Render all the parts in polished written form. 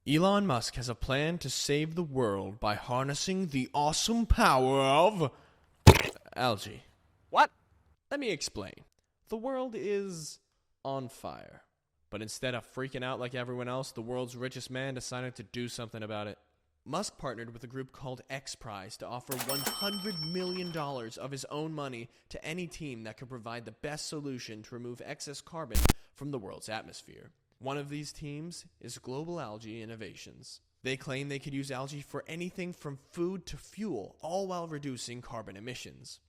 Elon Musk has a plan to save the world by harnessing the awesome power of algae. What? Let me explain. The world is on fire. But instead of freaking out like everyone else, the world's richest man decided to do something about it. Musk partnered with a group called X Prize to offer $100 million of his own money to any team that could provide the best solution to remove excess carbon from the world's atmosphere. One of these teams is Global Algae Innovations. They claim they could use algae for anything from food to fuel, all while reducing carbon emissions.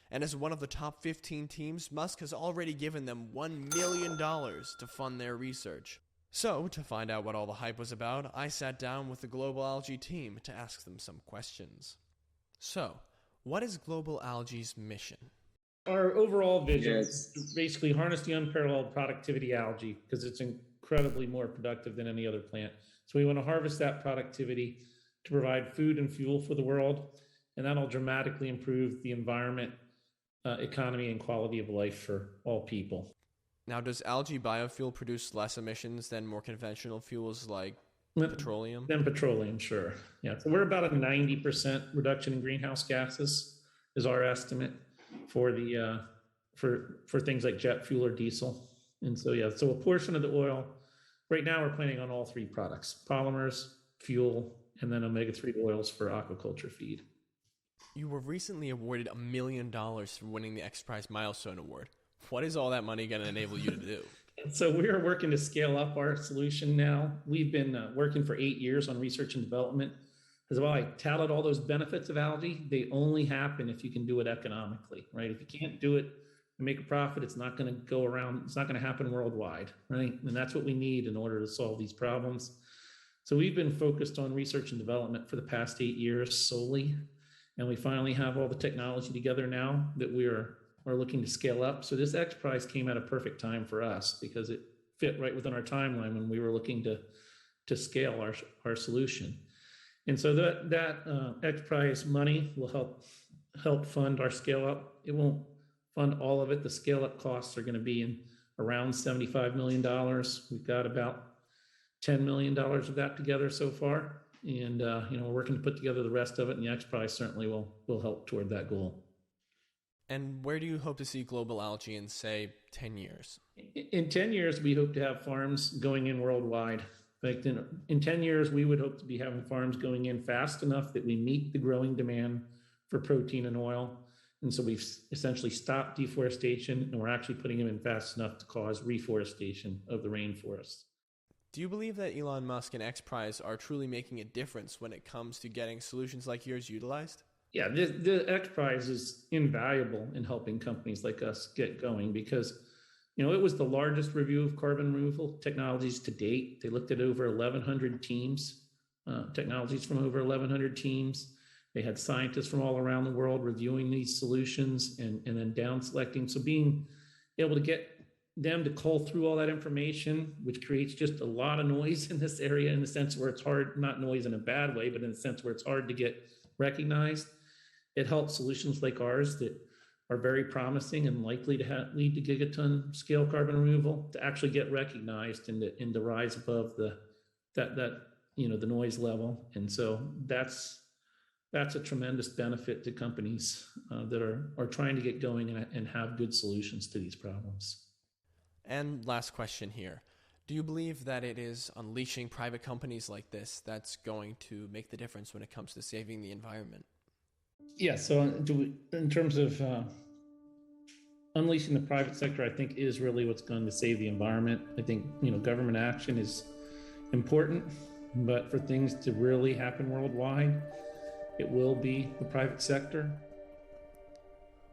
And as one of the top 15 teams, Musk has already given them $1 million to fund their research. So, to find out what all the hype was about, I sat down with the Global Algae team to ask them some questions. So, what is Global Algae's mission? Our overall vision is to basically harness the unparalleled productivity algae because it's incredibly more productive than any other plant. So we want to harvest that productivity to provide food and fuel for the world, and that'll dramatically improve the environment, economy, and quality of life for all people. Now, does algae biofuel produce less emissions than more conventional fuels like petroleum? Than petroleum, sure. Yeah, so we're about a 90% reduction in greenhouse gases is our estimate for the for things like jet fuel or diesel. And so so a portion of the oil, right now we're planning on all three products: polymers, fuel, and then omega-3 oils for aquaculture feed. You were recently awarded $1 million for winning the X Prize Milestone Award. What is all that money going to enable you to do? So we're working to scale up our solution now. We've been working for 8 years on research and development. As well, I touted all those benefits of algae. They only happen if you can do it economically, right? If you can't do it and make a profit, it's not going to go around. It's not going to happen worldwide, right? And that's what we need in order to solve these problems. So we've been focused on research and development for the past 8 years solely. And we finally have all the technology together now that we are looking to scale up. So this X Prize came at a perfect time for us because it fit right within our timeline when we were looking to scale our solution. And so that X Prize money will help fund our scale up. It won't fund all of it. The scale up costs are going to be in around $75 million. We've got about $10 million of that together so far. And we're working to put together the rest of it, and the X Prize certainly will help toward that goal. And where do you hope to see Global Algae in, say, 10 years? In 10 years, we hope to have farms going in worldwide. In 10 years, we would hope to be having farms going in fast enough that we meet the growing demand for protein and oil. And so we've essentially stopped deforestation, and we're actually putting them in fast enough to cause reforestation of the rainforest. Do you believe that Elon Musk and X Prize are truly making a difference when it comes to getting solutions like yours utilized? Yeah, the X Prize is invaluable in helping companies like us get going because, it was the largest review of carbon removal technologies to date. They looked at over 1,100 teams, technologies from over 1,100 teams. They had scientists from all around the world reviewing these solutions and then down selecting. So being able to get them to cull through all that information, which creates just a lot of noise in this area in the sense where it's hard, not noise in a bad way, but in the sense where it's hard to get recognized. It helps solutions like ours that are very promising and likely to lead to gigaton scale carbon removal to actually get recognized and to rise above the noise level. And so that's a tremendous benefit to companies that are trying to get going and have good solutions to these problems. And last question here. Do you believe that it is unleashing private companies like this that's going to make the difference when it comes to saving the environment? Yeah, so in terms of unleashing the private sector, I think is really what's going to save the environment. I think, government action is important, but for things to really happen worldwide, it will be the private sector.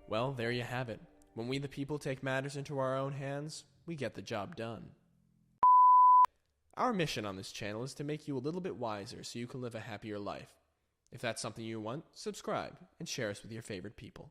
Well, there you have it. When we the people take matters into our own hands, we get the job done. Our mission on this channel is to make you a little bit wiser so you can live a happier life. If that's something you want, subscribe and share us with your favorite people.